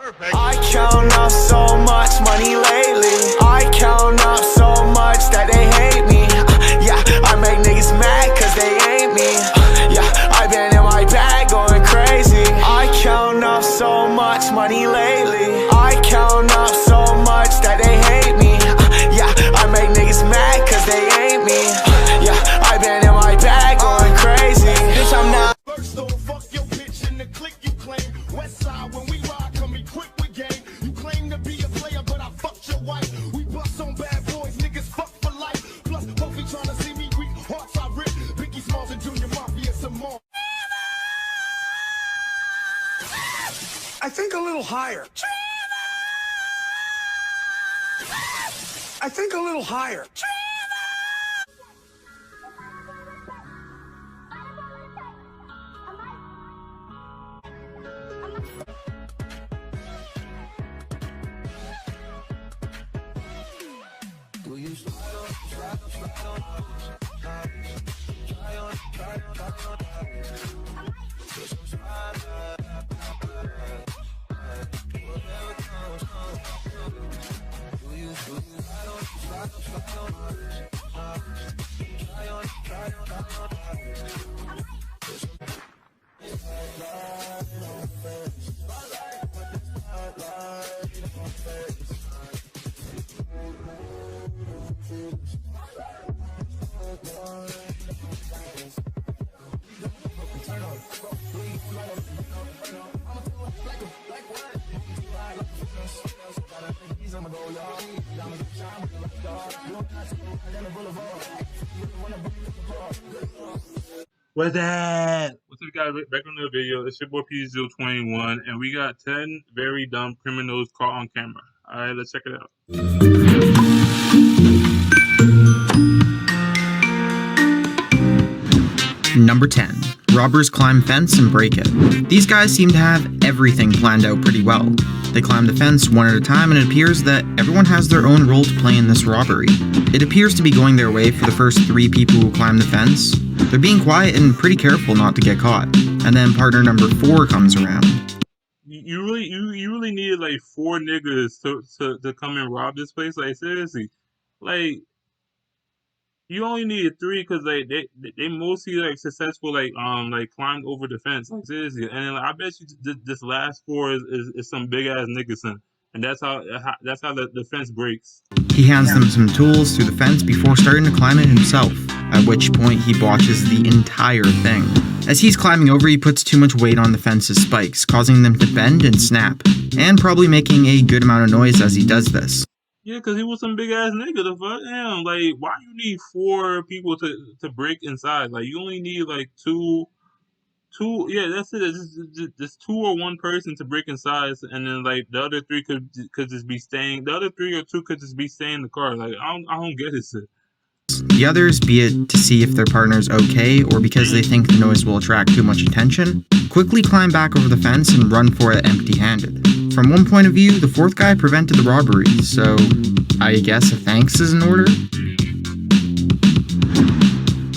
I count up so much money lately. I count up so much that they hate me. Yeah, I make niggas mad cause they ain't me. Yeah, I've been in my bag going crazy. I count up so much money lately. I count up so much that they hate me. Yeah, I make niggas mad cause they ain't me. Yeah, I've been in my bag going crazy. Bitch, I'm not. First though, fuck your bitch in the click you claim. West side when we ride, come equipped with game. You claim to be a player, but I fucked your wife. We bust on bad boys, niggas fuck for life. Plus, Puffy tryna see me weak, hearts I rip. Biggie Smalls and Junior Mafia some more. I think a little higher. I think a little higher. What's that? What's up, guys? Back on the video. It's your boy PJDRIZZLE21, and we got 10 very dumb criminals caught on camera. Alright, let's check it out. Number 10. Robbers climb fence and break it. These guys seem to have everything planned out pretty well. They climb the fence one at a time, and it appears that everyone has their own role to play in this robbery. It appears to be going their way for the first 3 people who climb the fence. They're being quiet and pretty careful not to get caught. And then partner number 4 comes around. You really needed like 4 niggas to come and rob this place. Like, seriously, like, you only needed 3 because like they mostly like successful like climbed over the fence. Like, seriously, and then, like, I bet you this last 4 is some big ass niggas, and that's how the fence breaks. He hands them some tools through the fence before starting to climb it himself, at which point he botches the entire thing. As he's climbing over, he puts too much weight on the fence's spikes, causing them to bend and snap, and probably making a good amount of noise as he does this. Yeah, because he was some big ass nigga. The fuck, damn, like, why you need 4 people to break inside? Like, you only need like two. Yeah, that's it. It's just 2 or 1 person to break inside, and then like the other 3 could just be staying. The other 3 or 2 could just be staying in the car. Like, I don't get it. The others, be it to see if their partner's okay or because they think the noise will attract too much attention, quickly climb back over the fence and run for it empty-handed. From one point of view, the 4th guy prevented the robbery, so I guess a thanks is in order?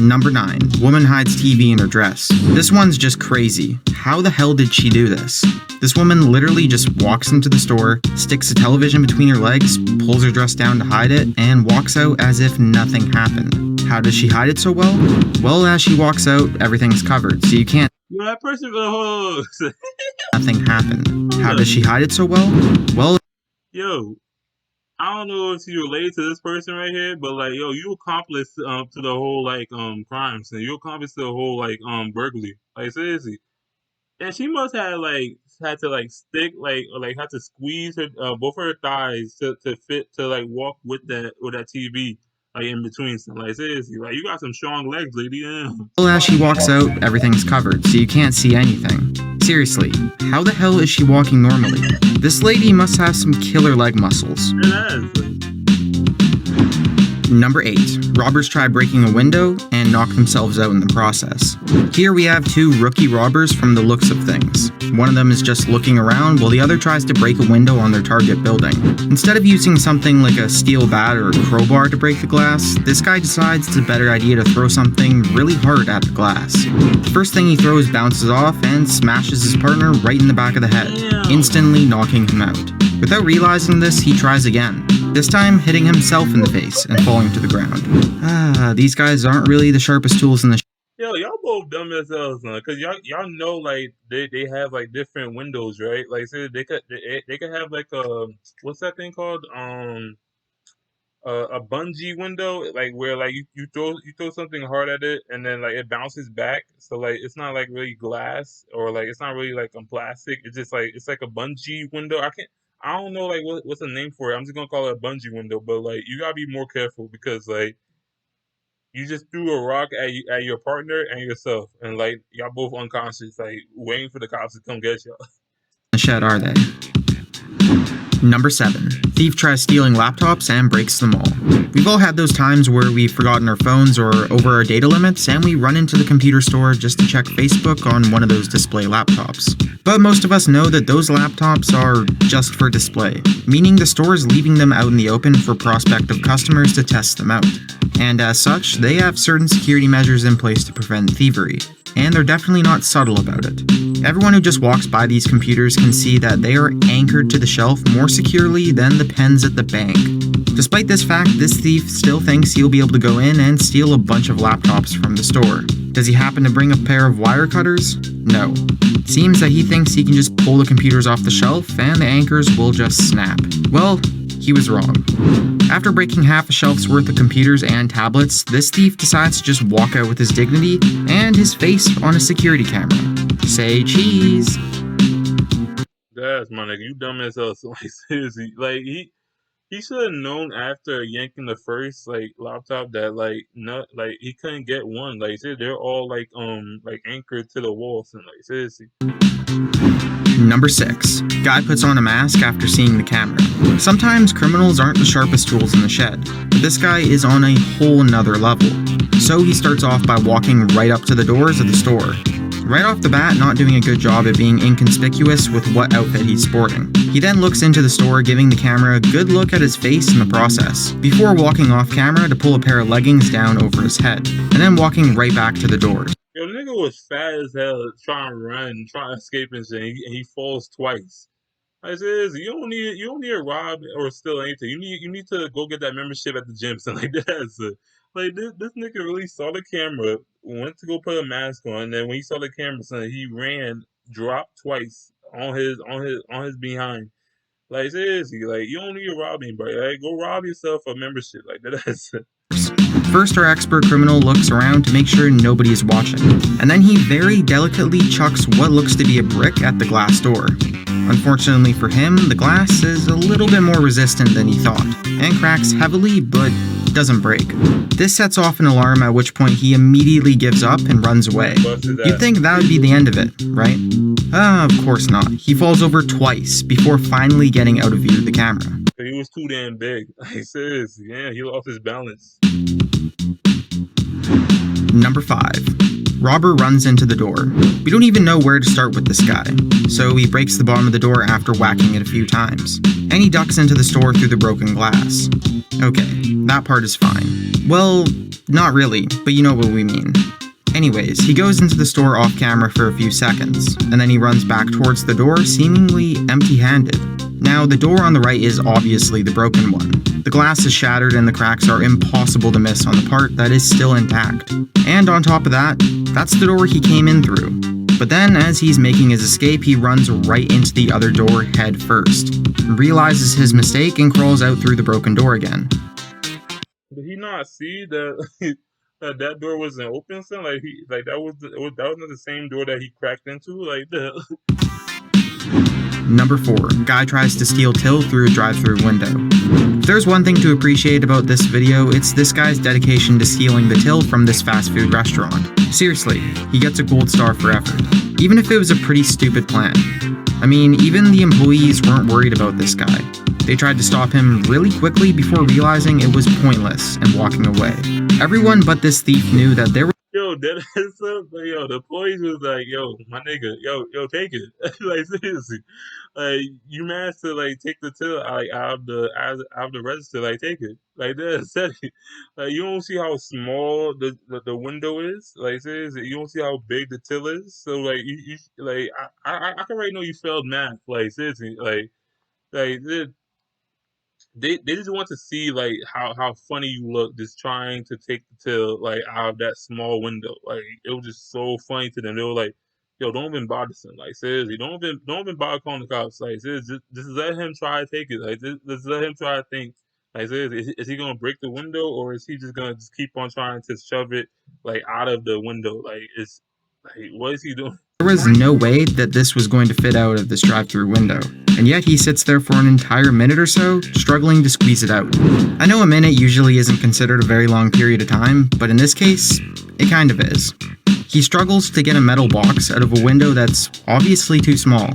Number 9. Woman hides TV in her dress. This one's just crazy. How the hell did she do this? This woman literally just walks into the store, sticks a television between her legs, pulls her dress down to hide it, and walks out as if nothing happened. How does she hide it so well? Well, as she walks out, everything's covered, so you can't... Yo, that person... Nothing happened. How does she hide it so well? Well... Yo, I don't know if you relate to this person right here, but like, yo, you accomplice to the whole like crime scene. You accomplice to the whole like burglary. Like, seriously. And she must have like had to like stick like or like had to squeeze her both of her thighs to fit to like walk with that TV like in between. So, like, seriously, like, you got some strong legs, lady. Yeah. Well, as she walks out, everything's covered, so you can't see anything. Seriously, how the hell is she walking normally? This lady must have some killer leg muscles. It has. Number 8. Robbers try breaking a window and knock themselves out in the process. Here we have two rookie robbers from the looks of things. One of them is just looking around while the other tries to break a window on their target building. Instead of using something like a steel bat or a crowbar to break the glass, this guy decides it's a better idea to throw something really hard at the glass. The first thing he throws bounces off and smashes his partner right in the back of the head, instantly knocking him out. Without realizing this, he tries again, this time hitting himself in the face and falling to the ground. These guys aren't really the sharpest tools in the Yo, y'all both dumb as hell, son. Cause y'all know like they have like different windows, right? Like say they could have like what's that thing called? A bungee window, like where like you throw something hard at it and then like it bounces back. So like it's not like really glass or like it's not really like plastic. It's just like it's like a bungee window. I don't know like what's the name for it. I'm just gonna call it a bungee window. But like you gotta be more careful because like you just threw a rock at your partner and yourself, and like y'all both unconscious, like waiting for the cops to come get y'all. shed, are they? Number 7. Thief tries stealing laptops and breaks them all. We've all had those times where we've forgotten our phones or over our data limits and we run into the computer store just to check Facebook on one of those display laptops. But most of us know that those laptops are just for display, meaning the store is leaving them out in the open for prospective customers to test them out. And as such, they have certain security measures in place to prevent thievery, and they're definitely not subtle about it. Everyone who just walks by these computers can see that they are anchored to the shelf more securely than the pens at the bank. Despite this fact, this thief still thinks he'll be able to go in and steal a bunch of laptops from the store. Does he happen to bring a pair of wire cutters? No. It seems that he thinks he can just pull the computers off the shelf and the anchors will just snap. Well, he was wrong. After breaking half a shelf's worth of computers and tablets, this thief decides to just walk out with his dignity and his face on a security camera. Say cheese. That's my nigga. You dumb as hell. So, like seriously, like he should have known after yanking the first like laptop that like not like he couldn't get one. Like they're all like anchored to the walls and like seriously. Number 6. Guy puts on a mask after seeing the camera. Sometimes criminals aren't the sharpest tools in the shed, but this guy is on a whole nother level. So he starts off by walking right up to the doors of the store. Right off the bat, not doing a good job at being inconspicuous with what outfit he's sporting. He then looks into the store, giving the camera a good look at his face in the process, before walking off camera to pull a pair of leggings down over his head, and then walking right back to the doors. Yo, the nigga was fat as hell, trying to run, trying to escape and shit, and he falls twice. I says, you don't need to rob or steal anything. You need to go get that membership at the gym, something like that. So, like this nigga really saw the camera, went to go put a mask on, and then when he saw the camera, son, he ran, dropped twice on his behind. Like seriously, like you don't need to rob anybody. Like go rob yourself a membership. Like that's it. First, our expert criminal looks around to make sure nobody is watching, and then he very delicately chucks what looks to be a brick at the glass door. Unfortunately for him, the glass is a little bit more resistant than he thought, and cracks heavily but doesn't break. This sets off an alarm, at which point he immediately gives up and runs away. You'd think that would be the end of it, right? Of course not. He falls over twice before finally getting out of view of the camera. He was too damn big. Like seriously, yeah, he lost his balance. Number 5. Robber runs into the door. We don't even know where to start with this guy, so he breaks the bottom of the door after whacking it a few times, and he ducks into the store through the broken glass. Okay, that part is fine. Well, not really, but you know what we mean. Anyways, he goes into the store off camera for a few seconds, and then he runs back towards the door seemingly empty-handed. Now, the door on the right is obviously the broken one. The glass is shattered and the cracks are impossible to miss on the part that is still intact. And on top of that, that's the door he came in through. But then, as he's making his escape, he runs right into the other door head first, realizes his mistake, and crawls out through the broken door again. Did he not see that that door wasn't open? So like that was not the same door that he cracked into. Like the. Number 4. Guy tries to steal till through a drive-thru window. If there's one thing to appreciate about this video, it's this guy's dedication to stealing the till from this fast food restaurant. Seriously, he gets a gold star for effort, even if it was a pretty stupid plan. I mean, even the employees weren't worried about this guy. They tried to stop him really quickly before realizing it was pointless and walking away. Everyone but this thief knew that there were Yo, that is so, but yo, the employees was like, yo, my nigga, yo, take it. Like seriously. Like you managed to like take the till like out of the register, like take it. Like that's it. Like you don't see how small the window is. Like seriously, you don't see how big the till is. So like you like I can already know you failed math. Like seriously, like they just want to see like how funny you look just trying to take the till like out of that small window. Like it was just so funny to them. They were like, "Yo, don't even bother him. Like seriously, don't even bother calling the cops. Like seriously, just let him try to take it. Like just let him try to think. Like seriously, is he gonna break the window or is he just gonna just keep on trying to shove it like out of the window? Like it's like what is he doing?" There was no way that this was going to fit out of this drive-through window, and yet he sits there for an entire minute or so, struggling to squeeze it out. I know a minute usually isn't considered a very long period of time, but in this case, it kind of is. He struggles to get a metal box out of a window that's obviously too small.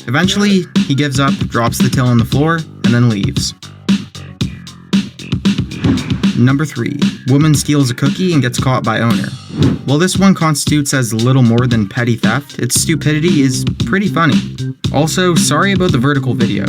Eventually, he gives up, drops the till on the floor, and then leaves. Number 3. Woman steals a cookie and gets caught by owner. While this one constitutes as little more than petty theft, its stupidity is pretty funny. Also, sorry about the vertical video.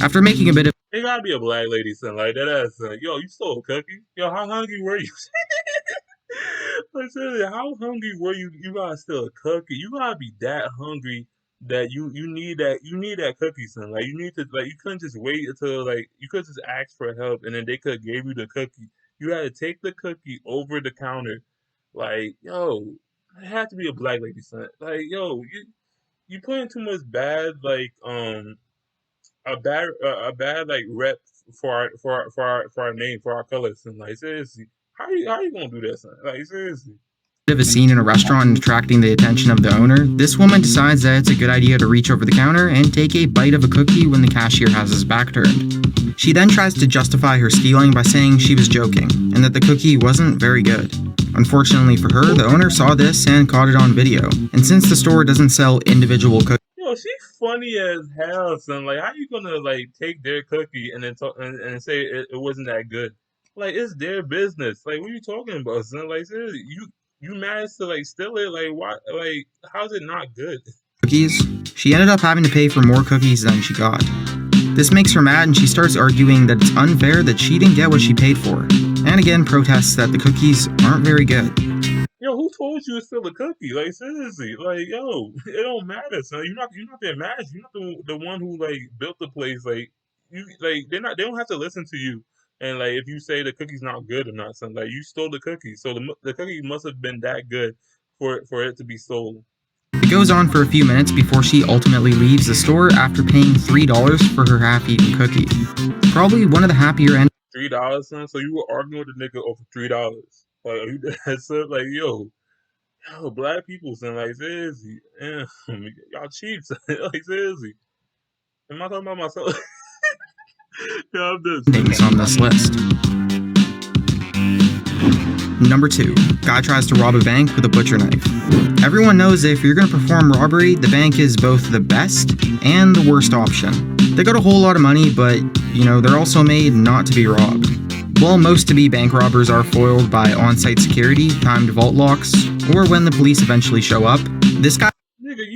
After making a bit of It gotta be a black lady, son. Like that ass. Yo, you stole a cookie. Yo, how hungry were you? Like seriously, how hungry were you? You gotta steal a cookie. You gotta be that hungry that you need that cookie, son. Like you need to like you couldn't just wait until like you could just ask for help and then they could give you the cookie. You had to take the cookie over the counter. Like yo, it had to be a black lady, son. Like yo, you put in too much bad like a bad like rep for our name for our colors and like seriously how you gonna do that, son? Like seriously. of a scene in a restaurant and attracting the attention of the owner, this woman decides that it's a good idea to reach over the counter and take a bite of a cookie when the cashier has his back turned. She then tries to justify her stealing by saying she was joking, and that the cookie wasn't very good. Unfortunately for her, the owner saw this and caught it on video, and since the store doesn't sell individual cookies, Yo, she funny as hell, son. Like, how you gonna like take their cookie and then talk and say it wasn't that good? Like, it's their business. Like, what are you talking about, son? Like, seriously, you managed to like steal it. Like, why? Like, how's it not good? she ended up having to pay for more cookies than she got. This makes her mad and she starts arguing that it's unfair that she didn't get what she paid for, and again protests that the cookies aren't very good. Yo, who told you to steal a cookie? Like seriously, like yo, it don't matter, son. You're not their manager. You're not the one who like built the place. Like you, like they don't have to listen to you. And like if you say the cookie's not good or not, son, like you stole the cookie, so the cookie must have been that good for it to be stolen. It goes on for a few minutes before she ultimately leaves the store after paying $3 for her half-eaten cookie. Probably one of the happier endings. $3, son. So you were arguing with the nigga over $3. Like are you that's it? Like yo, black people, son. Like seriously, y'all cheap, son. Like seriously. Am I talking about myself? Yeah, I'm just Things on this list. Number 2. Guy tries to rob a bank with a butcher knife. Everyone knows that if you're going to perform robbery, the bank is both the best and the worst option. They got a whole lot of money, but, they're also made not to be robbed. While most to-be bank robbers are foiled by on-site security, timed vault locks, or when the police eventually show up, this guy... Nigga,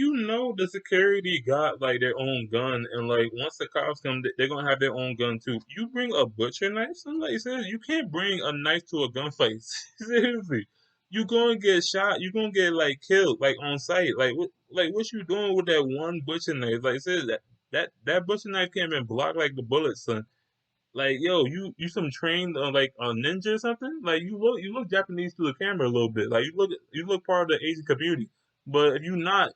the security got like their own gun, and like once the cops come, they're gonna have their own gun too. You bring a butcher knife, son? Like seriously, you can't bring a knife to a gunfight. Seriously, you gonna get shot. You gonna get like killed like on sight. Like what you doing with that one butcher knife? Like seriously, that butcher knife can't even block like the bullets, son. Like yo, you some trained like a ninja or something? Like you look Japanese to the camera a little bit. Like you look part of the Asian community. But if you not,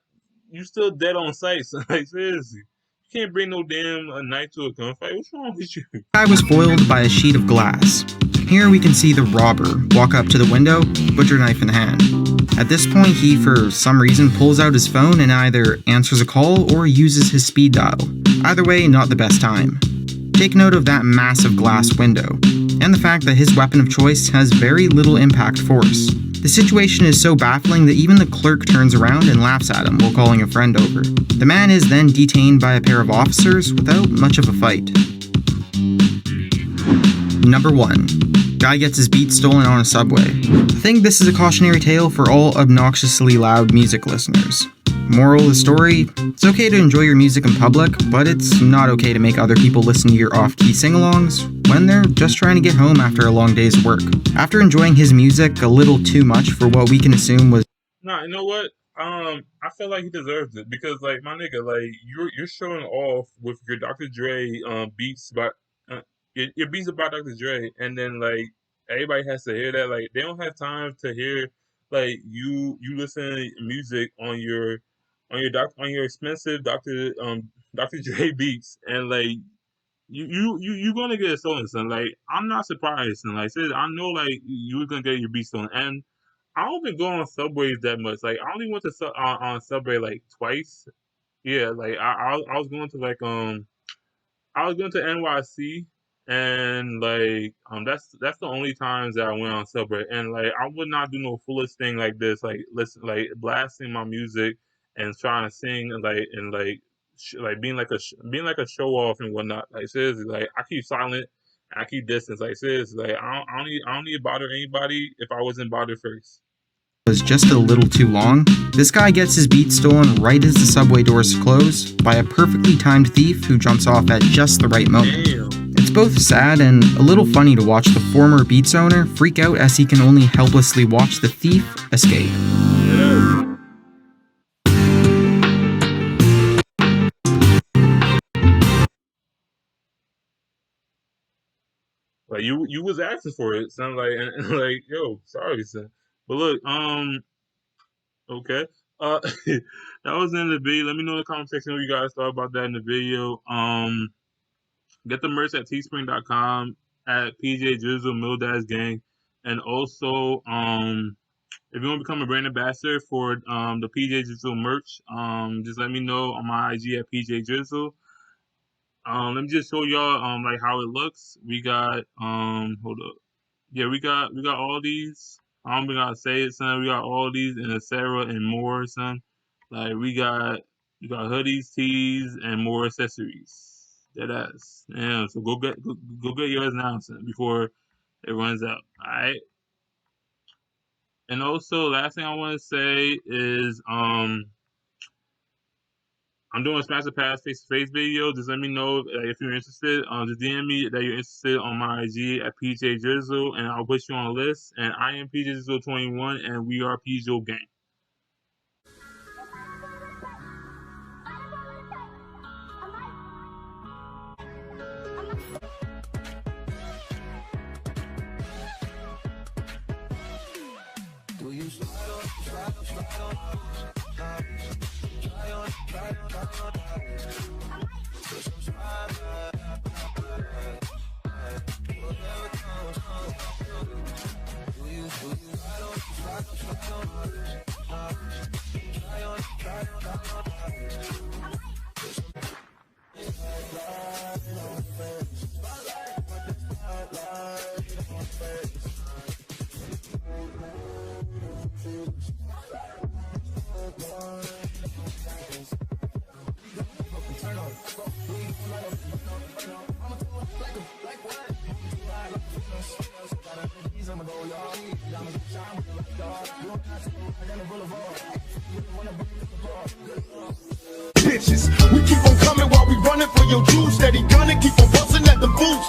you still dead on sight. So, like seriously, you can't bring no damn knife to a gunfight. What's wrong with you? The guy was foiled by a sheet of glass. Here we can see the robber walk up to the window, butcher knife in hand. At this point, he for some reason pulls out his phone and either answers a call or uses his speed dial. Either way, not the best time. Take note of that massive glass window, and the fact that his weapon of choice has very little impact force. The situation is so baffling that even the clerk turns around and laughs at him while calling a friend over. The man is then detained by a pair of officers without much of a fight. Number 1. Guy gets his beats stolen on a subway. I think this is a cautionary tale for all obnoxiously loud music listeners. Moral of the story, it's okay to enjoy your music in public, but it's not okay to make other people listen to your off-key sing-alongs when they're just trying to get home after a long day's work. After enjoying his music a little too much for what we can assume was... Nah, you know what? I feel like he deserves it because, like, my nigga, like, you're showing off with your Dr. Dre beats by your beats about Dr. Dre, and then like everybody has to hear that. Like they don't have time to hear like you listen to music on your expensive Dr. Dre beats, and like you gonna get it stolen, son. Like I'm not surprised, son. Like I know like you was gonna get your beats stolen, and I don't even go on subways that much. Like I only went to on subway like twice. Yeah, like I was going to like I was going to NYC, and like that's the only times that I went on subway, and like I would not do no foolish thing like this, like listen, like blasting my music and trying to sing and like being like a show off and whatnot. Like seriously, like I keep silent, I keep distance. Like seriously, like I don't need to bother anybody if I wasn't bothered first. Was just a little too long. This guy gets his beats stolen right as the subway doors close by a perfectly timed thief who jumps off at just the right moment. Damn. It's both sad and a little funny to watch the former Beats owner freak out as he can only helplessly watch the thief escape. Yeah. Like you was asking for it, son. Like and like yo, sorry, son. But look, okay. That was in the video. Let me know in the comment section what you guys thought about that in the video. Get the merch at teespring.com at PJDRIZZLE Mildass Gang, and also if you want to become a brand ambassador for the PJDRIZZLE merch, just let me know on my IG at PJDRIZZLE. Let me just show y'all like how it looks. We got hold up. Yeah, we got all these. I don't even gotta say it, son. We got all these in a Sarah and more, son. Like we got hoodies, tees, and more accessories. That ass. Yeah, so go get yours now, son, before it runs out. Alright. And also last thing I wanna say is I'm doing a Smash the Pass face-to-face video. Just let me know if you're interested. Just DM me that you're interested on my IG at PJDRIZZLE, and I'll put you on a list. And I am PJDRIZZLE21, and we are PJDRIZZLE Gang. Bitches, we keep on coming while we running for your juice. Steady gunning, keep on busting at the boots.